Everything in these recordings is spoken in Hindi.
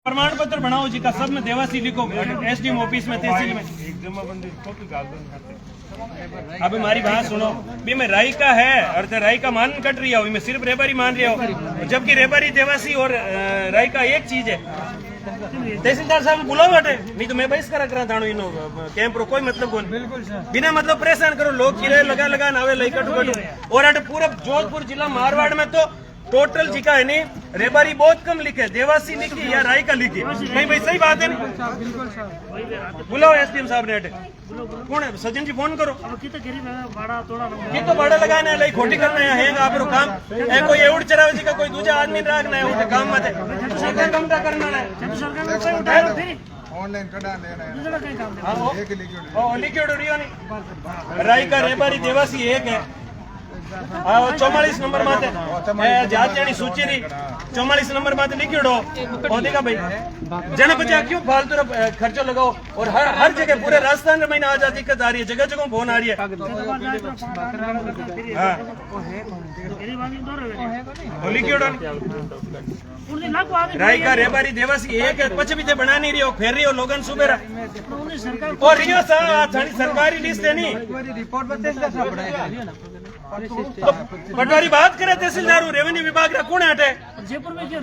प्रमाण पत्र बनाओ जी का सब में देवासी लिखो एसडीएम ऑफिस में तहसील में। अभी हमारी बात सुनो भी मैं राई का है और राई का मान कट रही हो मैं सिर्फ रेबारी मान रही हो जबकि रेबारी देवासी और राई का एक चीज है। तहसीलदार साहब बुलाओ हटे नहीं तो मैं बहिष्कार करा था इन कैंप रो कोई मतलब कौन बिना मतलब परेशान करो लोग किराए लगा लगा नावे लई कटू कटू और अटे पूरा जोधपुर जिला मारवाड़ में तो टोटल जी का है नहीं रेबारी बहुत कम लिखे देवासी लिखी या राई का लिखी नहीं भाई सही बात है नहीं बुलाओ एसडीएम साहब ने कौन है सज्जन जी फोन करो की तो भाड़ा लगाना है खोटी करना है आप काम है कोई एवड चरावे जी का कोई दूसरा आदमी रखना है उठे काम मत है काम करना है ऑनलाइन कड़ा लेना है लिक्विड राई का रेबारी देवासी एक है 44 नंबर माते जातियानी सूची री 44 नंबर माते लिखियो देगा भाई जन बचा क्यों फालतू खर्चो लगाओ और हर जगह पूरे राजस्थान में महीना आज दिक्कत आ रही है जगह जगह फोन आ रही है राई का रेबारी देवासी एक है पच भी बना नहीं रही हो फेर रही हो लोगन सुबेरा और रियो सरकारी लिस्ट है नहीं तो पटवारी बात करे तहसीलदार रेवेन्यू विभाग कौन हटे जयपुर में क्यों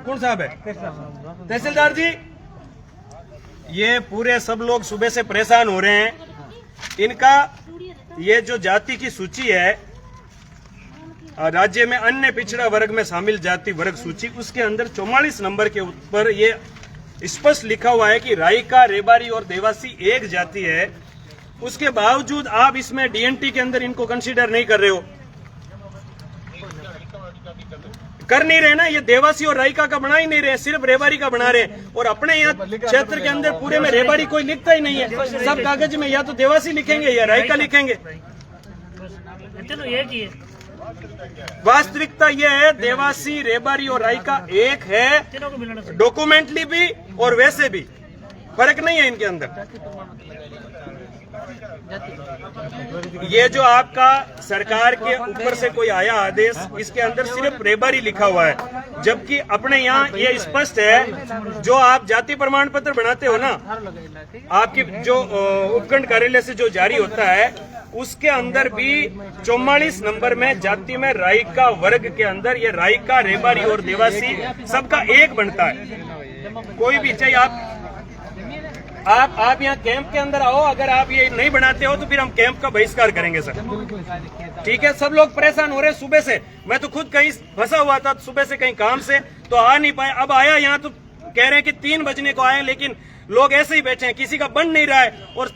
कौन साहब है तहसीलदार जी ये पूरे सब लोग सुबह से परेशान हो रहे हैं इनका ये जो जाति की सूची है राज्य में अन्य पिछड़ा वर्ग में शामिल जाति वर्ग सूची उसके अंदर 44 नंबर के ऊपर ये स्पष्ट लिखा हुआ है कि राई का रेबारी और देवासी एक जाति है उसके बावजूद आप इसमें डीएनटी के अंदर इनको कंसीडर नहीं कर रहे हो कर नहीं रहे ना ये देवासी और राई का बना ही नहीं रहे सिर्फ रेबारी का बना रहे और अपने यहाँ क्षेत्र के अंदर पूरे में रेबारी कोई लिखता ही नहीं है सब कागज में या तो देवासी लिखेंगे या राई का लिखेंगे चलो एक ही है वास्तविकता ये है देवासी रेबारी और राई का एक है डॉक्यूमेंटली भी और वैसे भी फर्क नहीं है इनके अंदर ये जो आपका सरकार के ऊपर से कोई आया आदेश इसके अंदर सिर्फ रेबारी लिखा हुआ है जबकि अपने यहाँ ये स्पष्ट है जो आप जाति प्रमाण पत्र बनाते हो ना आपकी जो उपखंड कार्यालय से जो जारी होता है उसके अंदर भी 44 नंबर में जाति में राई का वर्ग के अंदर ये राई का रेबारी और देवासी सबका एक बनता है कोई भी चाहे आप यहाँ कैंप के अंदर आओ अगर आप ये नहीं बनाते हो तो फिर हम कैंप का बहिष्कार करेंगे सर ठीक है सब लोग परेशान हो रहे हैं सुबह से मैं तो खुद कहीं फंसा हुआ था सुबह से कहीं काम से तो आ नहीं पाए अब आया यहाँ तो कह रहे हैं कि 3 बजने को आए लेकिन लोग ऐसे ही बैठे हैं किसी का बन नहीं रहा है और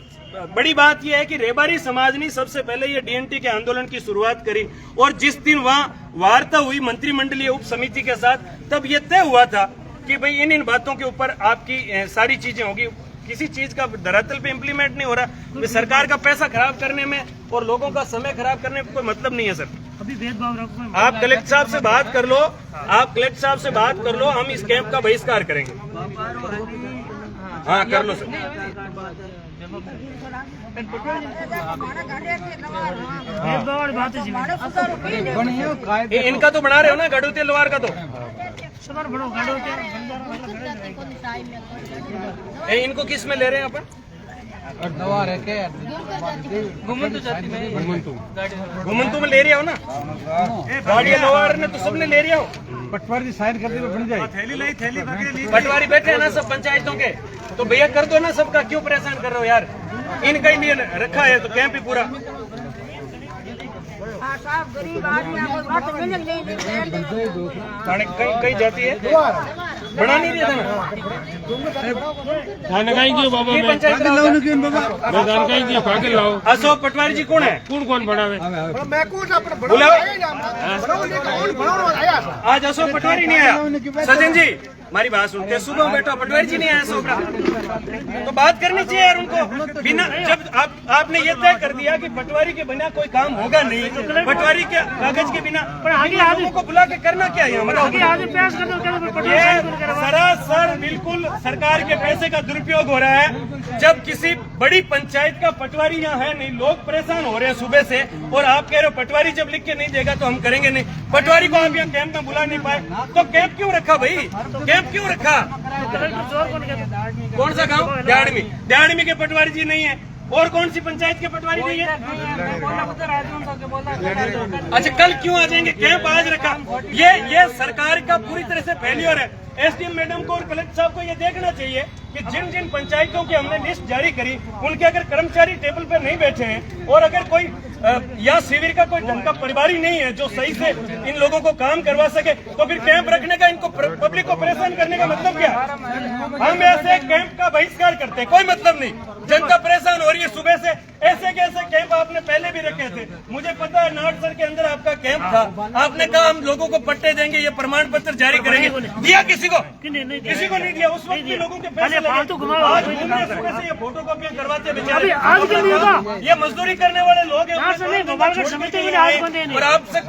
बड़ी बात यह है कि रेबारी समाज ने सबसे पहले ये डीएनटी के आंदोलन की शुरुआत करी और जिस दिन वहाँ वार्ता हुई मंत्रिमंडलीय उप समिति के साथ तब ये तय हुआ था कि भाई इन बातों के ऊपर आपकी सारी चीजें होगी किसी चीज का धरातल पे इम्प्लीमेंट नहीं हो रहा सरकार का पैसा खराब करने में और लोगों का समय खराब करने में कोई मतलब नहीं है सर अभी भेदभाव रखो आप कलेक्टर साहब से बात कर लो आप कलेक्टर साहब से बात कर लो हम इस कैंप का बहिष्कार करेंगे हाँ कर लो सर इनका तो बना रहे हो ना गढ़ू तेलवार का तो इनको किस में ले रहे हैं अपन घुमंतु में ले रही हो ना गाड़ी लोहार ने तो सबने ले रही हो पटवारी साइन कर दे बन जाए थैली पटवारी बैठे हैं ना सब पंचायतों के तो भैया कर दो ना सबका क्यों परेशान कर रहे हो यार इनका ही लिए रखा है तो कैंप ही पूरा कई जाती है बना नहीं दिया था अशोक पटवारी जी कौन है कौन बनावे आज अशोक पटवारी नहीं आया सचिन जी हमारी बात सुनते, सुबह में बैठो, पटवारी जी नहीं आया सोपड़ा, तो बात करनी चाहिए यार उनको। बिना जब आपने ये तय कर दिया कि पटवारी के बिना कोई काम होगा नहीं, पटवारी के कागज के बिना, लोगों को बुला के करना क्या है सरासर बिल्कुल सरकार के पैसे का दुरुपयोग हो रहा है। जब किसी बड़ी पंचायत का पटवारी यहाँ है नहीं, लोग परेशान हो रहे हैं सुबह से, और आप कह रहे हो पटवारी जब लिख के नहीं देगा तो हम करेंगे नहीं। पटवारी को आप यहाँ कैंप में बुला नहीं पाए तो कैंप क्यों रखा भाई, कैंप क्यों रखा? कौन सा गांव? दिहाड़मी के पटवारी जी नहीं है, और कौन सी पंचायत के पटवारी नहीं है? अच्छा, कल क्यों आ जाएंगे? कैंप आज रखा। ये सरकार का पूरी तरह से फेल्योर है। एसडीएम मैडम को और कलेक्टर साहब को ये देखना चाहिए कि जिन जिन पंचायतों की हमने लिस्ट जारी करी, उनके अगर कर्मचारी टेबल पर नहीं बैठे हैं, और अगर कोई या शिविर का कोई ढंग का परिवार ही नहीं है जो सही से इन लोगों को काम करवा सके, तो फिर कैंप रखने का, इनको पब्लिक को परेशान करने का मतलब क्या? हम ऐसे कैंप का बहिष्कार करते हैं, कोई मतलब नहीं। जनता परेशान हो रही है सुबह से, ऐसे कैसे कैंप आपने पहले भी रखे थे। मुझे पता है नाटसर के अंदर आपका कैंप था, आपने कहा हम लोगों को पट्टे देंगे, ये प्रमाण पत्र जारी करेंगे, दिया किसी को? किसी को नहीं दिया। उस वक्त भी लोगों के पैसे लगे। आज सुबह से ये फोटो कॉपी करवाते बेचारे, ये मजदूरी करने वाले लोग हैं, और आपसे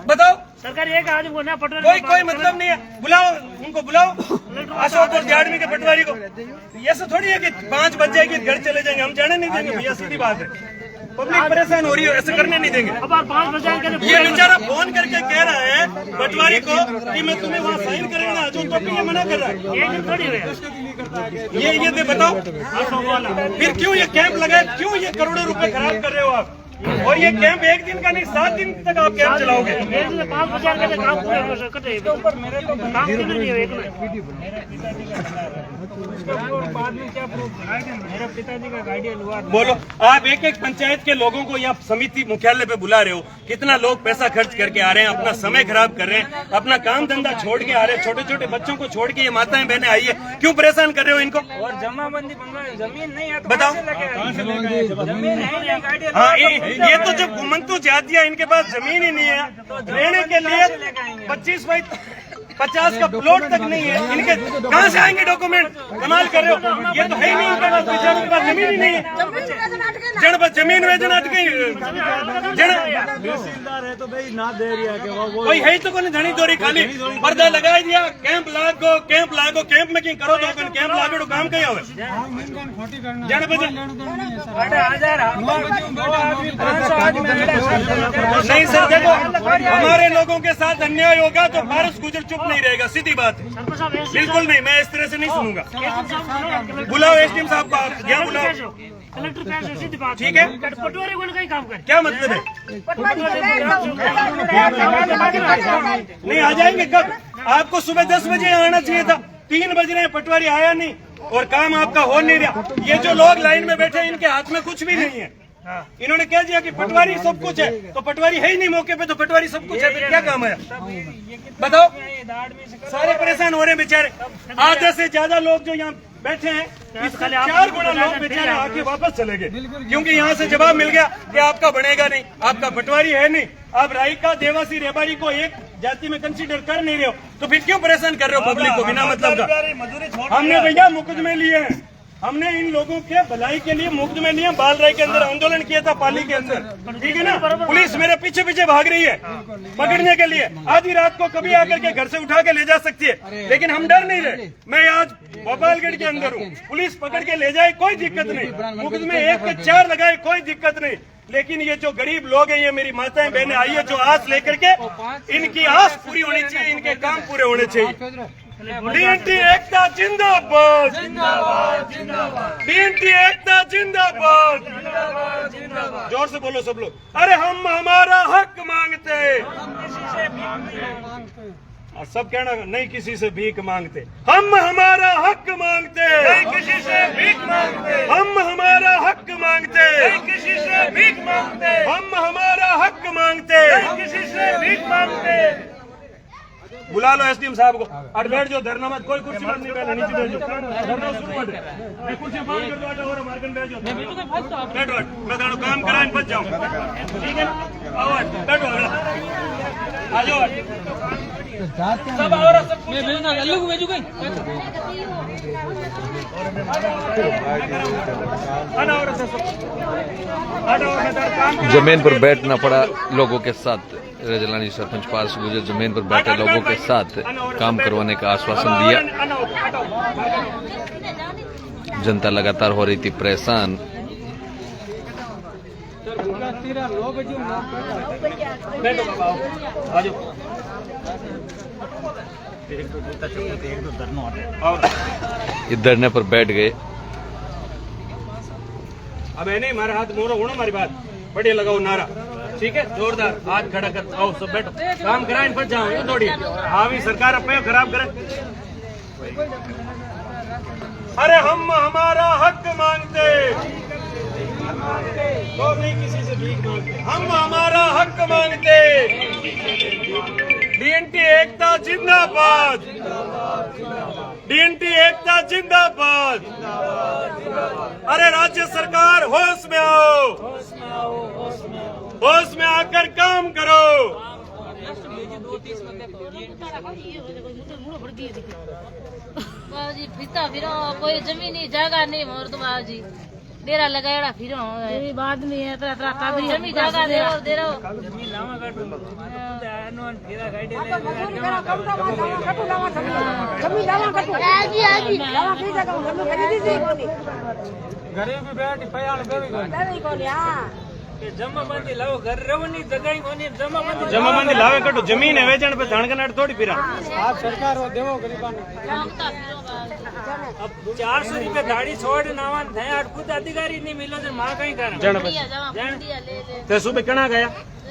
बताओ सरकार एक आदमी को ना पटवारी, कोई मतलब नहीं है। बुलाओ उनको, बुलाओ अशोक और दिहाड़मी के पटवारी को। ऐसा थोड़ी है कि 5 बज जाएगी घर चले जाएंगे, हम जाने नहीं देंगे भैया, सीधी बात है। पब्लिक परेशान हो रही है, ऐसे करने नहीं देंगे। अब 5 बजे ये बेचारा फोन करके कह रहा है पटवारी को कि मैं तुम्हें वहाँ साइन करेगा ना, जो तो ये मना कर रहा है। ये दे बताओ फिर क्यों ये कैंप लगाए, क्यों ये करोड़ों रुपए खराब कर रहे हो आप? और ये कैंप एक दिन का नहीं, 7 दिन तक आप कैंप चलाओगे। 5 बजे काम पूरे हो सकते हैं, काम क्यों नहीं है? मेरे पिताजी का गार्डियन हुआ। बोलो, आप एक एक पंचायत के लोगों को या समिति मुख्यालय पे बुला रहे हो, कितना लोग पैसा खर्च करके आ रहे हैं, अपना समय खराब कर रहे हैं, अपना काम धंधा छोड़ के आ रहे हैं, छोटे छोटे बच्चों को छोड़ के ये माताएं बहनें आई है, क्यों परेशान कर रहे हो इनको? और जमाबंदी जमीन नहीं है तो बताओ। जमीन है गार्डियन। हाँ, ये तो जब घुमंतु जातियां, इनके पास जमीन ही नहीं है, रहने के लिए 25 बाई 50 का प्लॉट तक नहीं है, इनके कहाँ से आएंगे डॉक्यूमेंट? कमाल कर रहे हो, ये तो है ही नहीं इनके पास, बेचारों के पास जमीन ही नहीं है। जमीन वेचना तहसीलदार है तो भाई ना दे रही है कि वो कोई है तो कोई धनी दोरी खाली पर्दा लगा दिया, कैंप लागो कैंप में की करो तो कैंप लागो काम कहीं हो नहीं सर। देखो, हमारे लोगों के साथ अन्याय होगा तो फारस गुजर चुप नहीं रहेगा, सीधी बात है। बिल्कुल नहीं, मैं इस तरह से नहीं सुनूंगा। बुलाओ एसडीएम साहब को, यहाँ बुलाओ, कलेक्टर पैसे सीधी बात, ठीक है? पटवारी को कहीं काम करे, क्या मतलब है? नहीं आ जाएंगे कब? आपको सुबह 10 बजे आना चाहिए था, 3 बज रहे हैं, पटवारी आया नहीं और काम आपका हो नहीं रहा। ये जो लोग लाइन में बैठे हैं, इनके हाथ में कुछ भी नहीं है। इन्होंने कह दिया कि पटवारी सब कुछ है, तो पटवारी है ही नहीं मौके पे, तो पटवारी सब कुछ है, फिर क्या काम है? बताओ। सारे परेशान हो रहे हैं बेचारे। आधे से ज्यादा लोग जो यहाँ बैठे हैं, इससे 4 गुना लोग बेचारे आके वापस चले गए, क्योंकि यहाँ से जवाब मिल गया कि आपका बनेगा नहीं, आपका पटवारी है नहीं, आप राइका देवासी रेबारी को एक जाति में कंसीडर कर नहीं रहे हो, तो फिर क्यों परेशान कर रहे हो पब्लिक को बिना मतलब का? हमने भैया मुकदमे लिए हैं, हमने इन लोगों के भलाई के लिए मुकदमे लिए। बाल राय के अंदर आंदोलन किया था, पाली के अंदर, ठीक है ना? पुलिस मेरे पीछे पीछे भाग रही है पकड़ने के लिए, आधी रात को कभी आकर के घर से उठा के ले जा सकती है, लेकिन हम डर नहीं रहे। मैं आज भोपालगढ़ के अंदर हूँ, पुलिस पकड़ के ले जाए कोई दिक्कत नहीं, मुकदमे 1 के 4 लगाए कोई दिक्कत नहीं, लेकिन ये जो गरीब लोग हैं, ये मेरी माताएं बहनें आई है जो आस लेकर के, इनकी आस पूरी होनी चाहिए, इनके काम पूरे होने चाहिए। बीएनटी एकता जिंदाबाद, बीएनटी एकता जिंदाबाद, जोर से बोलो सब लोग। अरे हम हमारा हक मांगते, सब कहना नहीं किसी से भीख मांगते, हम हमारा हक मांगते, नहीं किसी से भीख मांगते, हम हमारा हक मांगते, नहीं किसी से भीख मांगते, हम हमारा हक मांगते, नहीं किसी से भीख मांगते। बुला लो एसडीएम साहब को, और बैठ जाओ, धरना मत, कोई कुर्सी मत नहीं, पहले नीचे बैठ जाओ, धरना शुरू मत, मैं कुर्सी बंद कर दो, और मार्केट बैठ जाओ, बैठो, मैं तारो काम कराएं बच जाऊँ, ठीक है ना? आओ बैठो, आ जाओ। सब और सब कुछ जमीन पर बैठना पड़ा लोगों के साथ। रजलानी सरपंच पास गुजर जमीन पर बैठे लोगों के साथ काम करवाने का आश्वासन दिया। जनता लगातार हो रही थी परेशान। इस धरने पर बैठ गए। अब है नहीं हमारे हाथ मोड़ो उड़ो हमारी बात बढ़िया लगाओ नारा, ठीक है, जोरदार हाथ खड़ा कर आओ सब बैठो काम कराए फट जाओ यूं थोड़ी हावी सरकार अपने खराब करे। अरे हम हमारा हक मांगते तो नहीं किसी से भीख मांगते, हम हमारा हक मांगते। डीएनटी एकता जिंदाबाद, डीएनटी एकता जिंदाबाद। अरे राज्य सरकार होश में आओ, होश में आकर काम करो। बाबूजी फिरता फिरो कोई जमीन नहीं जगह नहीं मोर तो बाबूजी डेरा लगाया फिरो ये बात नहीं है तरह तरह काबरी जमीन जगह दे रहो जमीन लावा काटो आनोन फेरा गाड़ी ले जमीन लावा काटो आजी आजी लावा की जगह जमीन खरीदी थी कोनी गरीब बैठ पयाल बेवी कोनी हां जमाबंदी लाओ घर रवनी जगह कोनी जमाबंदी लावे कटो जमीन है वेचण पे धणकनाट थोड़ी फिरा। आप सरकार हो देवो गरीबान अब 400 रुपए गाड़ी छोड़ नावन थे और खुद अधिकारी नहीं मिलो तो मां कहीं कर ते सुबह कणा गया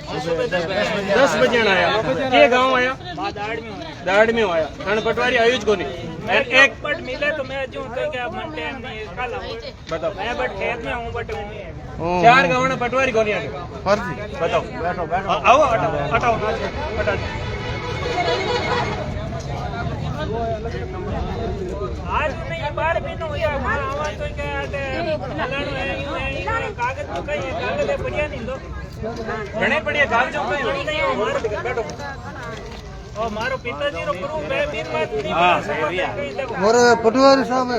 10 बजे आया के गांव आया दाड़ में आया धन पटवारी आयुज को नहीं एक पट मिले तो मैं जो कह के मंटे नहीं कल बताओ मैं बट खेत में हूं बट 4 गांव ने पटवारी को नहीं आगे फर्जी बताओ बैठो बैठो आओ हटाओ हटाओ हटा आज नहीं बार भी न हुआ हमारा आवाज तो क्या फलाणो है यूं है कागज तो कहीं कागज बढ़िया नहीं दो घणे बढ़िया कागजों पे बैठो और मारो पिताजी रो प्रूफ है बीन बात नहीं हां समझ भैया और पटवारी साहब है